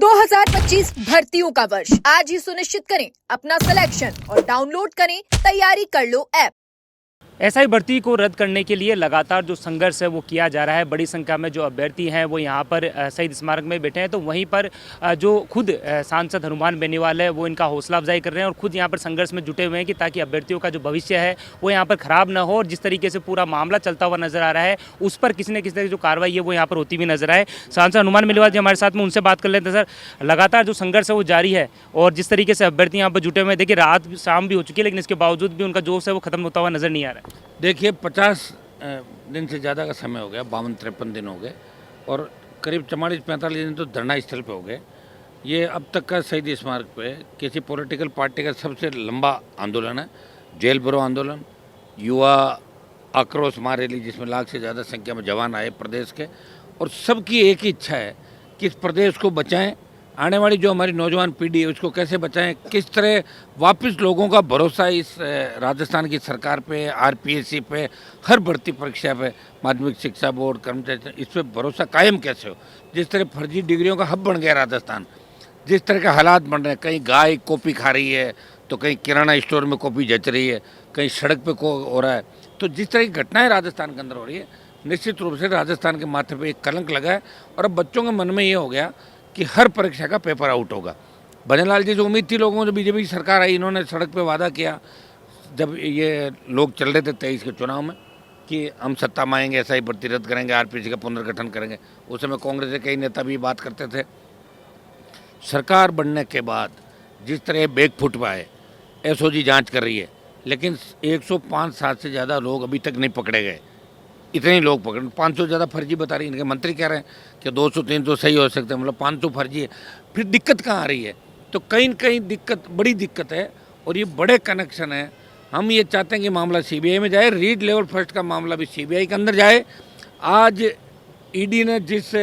2025 भर्तियों का वर्ष आज ही सुनिश्चित करें अपना सिलेक्शन और डाउनलोड करें तैयारी कर लो ऐप। एसआई भर्ती को रद्द करने के लिए लगातार जो संघर्ष है वो किया जा रहा है। बड़ी संख्या में जो अभ्यर्थी हैं वो यहाँ पर शहीद स्मारक में बैठे हैं, तो वहीं पर जो खुद सांसद हनुमान बेनीवाल है वो इनका हौसला अफजाई कर रहे हैं और खुद यहाँ पर संघर्ष में जुटे हुए हैं कि ताकि अभ्यर्थियों का जो भविष्य है वो यहाँ पर खराब ना हो। और जिस तरीके से पूरा मामला चलता हुआ नजर आ रहा है उस पर किसी न किसी तरह की जो कार्रवाई है वो यहाँ पर होती हुई नजर आए। सांसद हनुमान बेनीवाल जी हमारे साथ में, उनसे बात कर लेते हैं। सर, लगातार जो संघर्ष है वो जारी है और जिस तरीके से अभ्यर्थी यहाँ पर जुटे हुए हैं, देखिए रात शाम भी हो चुकी है लेकिन इसके बावजूद भी उनका जोश है वो खत्म होता हुआ नजर नहीं आ रहा है। देखिए 50 दिन से ज़्यादा का समय हो गया, 52-53 दिन हो गए और करीब 44-45 दिन तो धरना स्थल पे हो गए। ये अब तक का शहीद स्मारक पे किसी पॉलिटिकल पार्टी का सबसे लंबा आंदोलन है। जेल भरो आंदोलन, युवा आक्रोश महारैली जिसमें लाख से ज़्यादा संख्या में जवान आए प्रदेश के, और सबकी एक ही इच्छा है कि इस प्रदेश को बचाएं। आने वाली जो हमारी नौजवान पीढ़ी है उसको कैसे बचाएं, किस तरह वापस लोगों का भरोसा इस राजस्थान की सरकार पे, आरपीएससी पे, हर भर्ती परीक्षा पे, माध्यमिक शिक्षा बोर्ड, कर्मचारी, इस पर भरोसा कायम कैसे हो। जिस तरह फर्जी डिग्रियों का हब बन गया राजस्थान, जिस तरह के हालात बन रहे हैं, कहीं गाय कॉपी खा रही है तो कहीं किराना स्टोर में कॉपी जच रही है, कहीं सड़क पे को हो रहा है, तो जिस तरह की घटनाएं राजस्थान के अंदर हो रही है, निश्चित रूप से राजस्थान के माथे पे एक कलंक लगा है। और अब बच्चों के मन में ये हो गया कि हर परीक्षा का पेपर आउट होगा। भजनलाल जी से उम्मीद थी लोगों को, जब बीजेपी की सरकार आई, इन्होंने सड़क पे वादा किया जब ये लोग चल रहे थे 23 के चुनाव में कि हम सत्ता में आएंगे, एसआई भर्ती रद्द करेंगे, आरपीएससी का पुनर्गठन करेंगे। उस समय कांग्रेस के कई नेता भी बात करते थे। सरकार बनने के बाद जिस तरह बैकफुट पे आए, एसओजी जाँच कर रही है, लेकिन 105-7 से ज़्यादा लोग अभी तक नहीं पकड़े गए। इतने ही लोग पकड़े, 500 ज़्यादा फर्जी बता रही है। इनके मंत्री कह रहे हैं कि 200-300 सही हो सकते हैं, मतलब 500 फर्जी है। फिर दिक्कत कहाँ आ रही है? तो कहीं न कहीं दिक्कत, बड़ी दिक्कत है और ये बड़े कनेक्शन है। हम ये चाहते हैं कि मामला सीबीआई में जाए, रीड लेवल फर्स्ट का मामला भी सीबीआई के अंदर जाए। आज ईडी ने जिस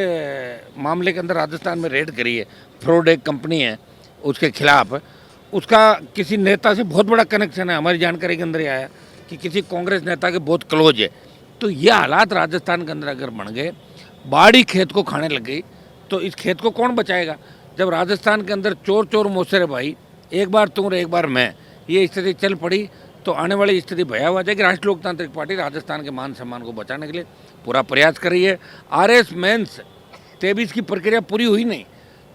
मामले के अंदर राजस्थान में रेड करी है, फ्रॉड एक कंपनी है उसके खिलाफ, उसका किसी नेता से बहुत बड़ा कनेक्शन है। हमारी जानकारी के अंदर ही आया कि किसी कांग्रेस नेता के बहुत क्लोज है। तो ये हालात राजस्थान के अंदर अगर बन गए, बाड़ी खेत को खाने लग गई, तो इस खेत को कौन बचाएगा? जब राजस्थान के अंदर चोर चोर मोसेरे भाई, एक बार तुम और एक बार मैं, ये स्थिति चल पड़ी तो आने वाली स्थिति भयावह हो जाएगी। राष्ट्रीय लोकतांत्रिक पार्टी राजस्थान के मान सम्मान को बचाने के लिए पूरा प्रयास कर रही है। आरएस मेंस 23 की प्रक्रिया पूरी हुई नहीं,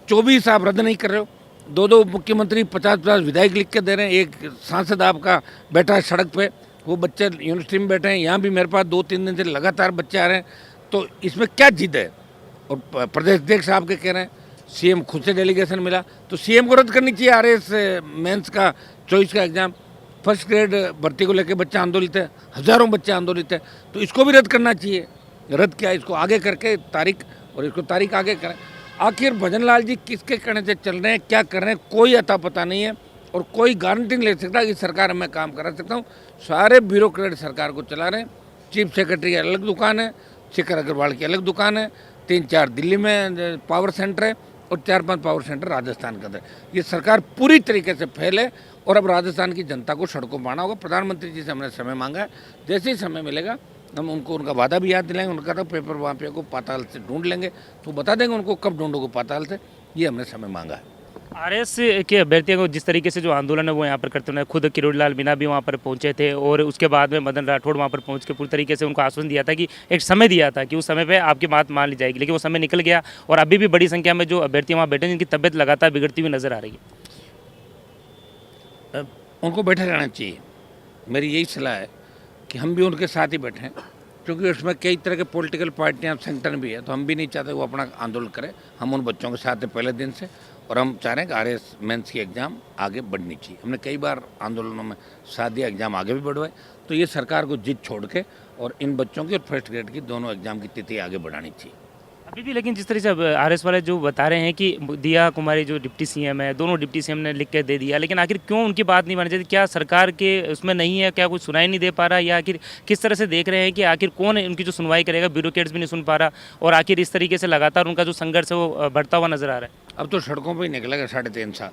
24 आप रद्द नहीं कर रहे हो। 2 मुख्यमंत्री 50-50 विधायक लिख के दे रहे हैं। एक सांसद आपका बैठा है सड़क पे, वो बच्चे यूनिवर्सिटी में बैठे हैं। यहाँ भी मेरे पास 2-3 दिन से लगातार बच्चे आ रहे हैं। तो इसमें क्या जिद है? और प्रदेश अध्यक्ष साहब के कह रहे हैं, सीएम खुद से डेलीगेशन मिला तो सीएम को रद्द करनी चाहिए आरएस मेंस का चॉइस का एग्जाम। फर्स्ट ग्रेड भर्ती को लेकर बच्चे आंदोलित है, हज़ारों बच्चे आंदोलित है, तो इसको भी रद्द करना चाहिए। रद्द किया, इसको आगे करके तारीख, और इसको तारीख आगे करें। आखिर भजनलाल जी किसके कहने से चल रहे हैं, क्या कर रहे हैं, कोई अता पता नहीं है और कोई गारंटी नहीं ले सकता कि सरकार मैं काम करा सकता हूँ। सारे ब्यूरोक्रेट सरकार को चला रहे हैं। चीफ सेक्रेटरी की अलग दुकान है, शेखर अग्रवाल की अलग दुकान है, 3-4 दिल्ली में पावर सेंटर है और 4-5 पावर सेंटर राजस्थान के अंदर। ये सरकार पूरी तरीके से फेल है और अब राजस्थान की जनता को सड़कों पर आना होगा। प्रधानमंत्री जी से हमने समय मांगा है, जैसे ही समय मिलेगा हम उनको उनका वादा भी याद दिलाएंगे। उनका तो पेपर माफिया को पाताल से ढूंढ लेंगे, तो बता देंगे उनको कब ढूंढोगे पाताल से। ये हमने समय मांगा है। आरएस के अभ्यर्थियों को जिस तरीके से जो आंदोलन है वो यहाँ पर करते हुए, खुद किरोड़ीलाल मीणा भी वहाँ पर पहुँचे थे और उसके बाद में मदन राठौड़ वहाँ पर पहुँच के पूरी तरीके से उनको आश्वासन दिया था कि एक समय दिया था कि उस समय पे आपकी बात मान ली जाएगी, लेकिन वो समय निकल गया और अभी भी बड़ी संख्या में जो अभ्यर्थी वहाँ बैठे जिनकी तबियत लगातार बिगड़ती हुई नजर आ रही है। उनको बैठे रहना चाहिए। मेरी यही सलाह है कि हम भी उनके साथ ही बैठें, क्योंकि उसमें कई तरह के पॉलिटिकल पार्टियां, संगठन भी है, तो हम भी नहीं चाहते वो अपना आंदोलन करें। हम उन बच्चों के साथ हैं पहले दिन से और हम चाह रहे हैं कि आरएस मेंस की एग्ज़ाम आगे बढ़नी चाहिए। हमने कई बार आंदोलनों में साथ दिया, एग्ज़ाम आगे भी बढ़वाए। तो ये सरकार को जिद छोड़ के और इन बच्चों की और फर्स्ट ग्रेड की दोनों एग्ज़ाम की तिथि आगे बढ़ानी चाहिए अभी भी। लेकिन जिस तरह से आरएस वाले जो बता रहे हैं कि दिया कुमारी जो डिप्टी सीएम है, दोनों डिप्टी सीएम ने लिख के दे दिया, लेकिन आखिर क्यों उनकी बात नहीं मानी जाती? क्या सरकार के उसमें नहीं है, क्या कुछ सुनाई नहीं दे पा रहा, या आखिर किस तरह से देख रहे हैं कि आखिर कौन उनकी जो सुनवाई करेगा? ब्यूरोक्रेट्स भी नहीं सुन पा रहा और आखिर इस तरीके से लगातार उनका जो संघर्ष है वो बढ़ता हुआ नजर आ रहा है। अब तो सड़कों पर ही निकलेगा 3.5 साल,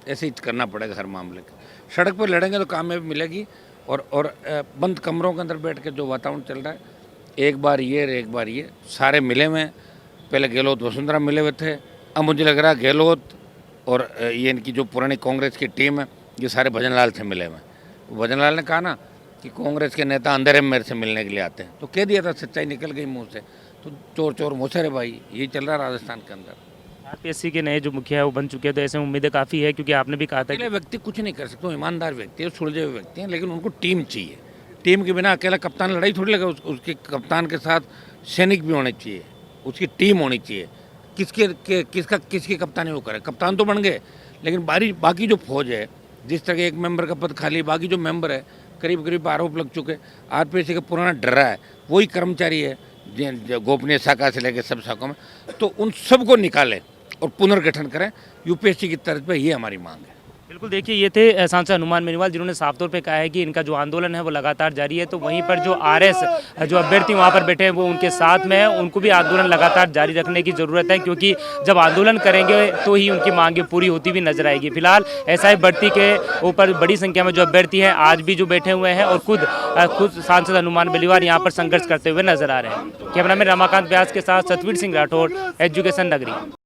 ऐसे ही करना पड़ेगा हर मामले का। सड़क पर लड़ेंगे तो कामयाबी मिलेगी। और बंद कमरों के अंदर बैठ के जो वातावरण चल रहा है, एक बार ये सारे मिले हुए हैं। पहले गहलोत वसुंधरा मिले हुए थे, अब मुझे लग रहा है गहलोत और ये इनकी जो पुरानी कांग्रेस की टीम है ये सारे भजनलाल से मिले हुए हैं। भजनलाल ने कहा ना कि कांग्रेस के नेता अंधेरे में मेरे से मिलने के लिए आते हैं, तो कह दिया था, सच्चाई निकल गई मुंह से। तो चोर चोर मुसरे भाई, ये चल रहा है राजस्थान के अंदर। आरपीएससी के नए जो मुखिया है वो बन चुके हैं, तो ऐसे में उम्मीदें काफ़ी है, क्योंकि आपने भी कहा था अकेले व्यक्ति कुछ नहीं कर सकते, वो ईमानदार व्यक्ति है, सुलझे हुए व्यक्ति हैं, लेकिन उनको टीम चाहिए। टीम के बिना अकेला कप्तान लड़ाई थोड़ी लगा, उसके कप्तान के साथ सैनिक भी होने चाहिए, उसकी टीम होनी चाहिए। किसकी कप्तानी वो करे, कप्तान तो बन गए, लेकिन बाकी जो फौज है, जिस तरह एक मेंबर का पद खाली, बाकी जो मेंबर है करीब करीब आरोप लग चुके। आरपीएससी का पुराना डरा है, वही कर्मचारी है गोपनीय शाखा से लेकर सब शाखाओं में, तो उन सबको निकालें और पुनर्गठन करें यूपीएससी की तर्ज पे, ये हमारी मांग है। बिल्कुल। देखिए, ये थे सांसद हनुमान बेनीवाल, जिन्होंने साफ तौर पे कहा है कि इनका जो आंदोलन है वो लगातार जारी है। तो वहीं पर जो आरएस जो अभ्यर्थी वहाँ पर बैठे हैं वो उनके साथ में है, उनको भी आंदोलन लगातार जारी रखने की ज़रूरत है, क्योंकि जब आंदोलन करेंगे तो ही उनकी मांगें पूरी होती हुई नजर आएगी। फिलहाल एसआई भर्ती के ऊपर बड़ी संख्या में जो अभ्यर्थी हैं आज भी जो बैठे हुए हैं और खुद सांसद हनुमान बेनीवाल यहाँ पर संघर्ष करते हुए नजर आ रहे हैं। कैमरामैन रमाकांत व्यास के साथ सतवीर सिंह राठौर, एजुकेशन नगरी।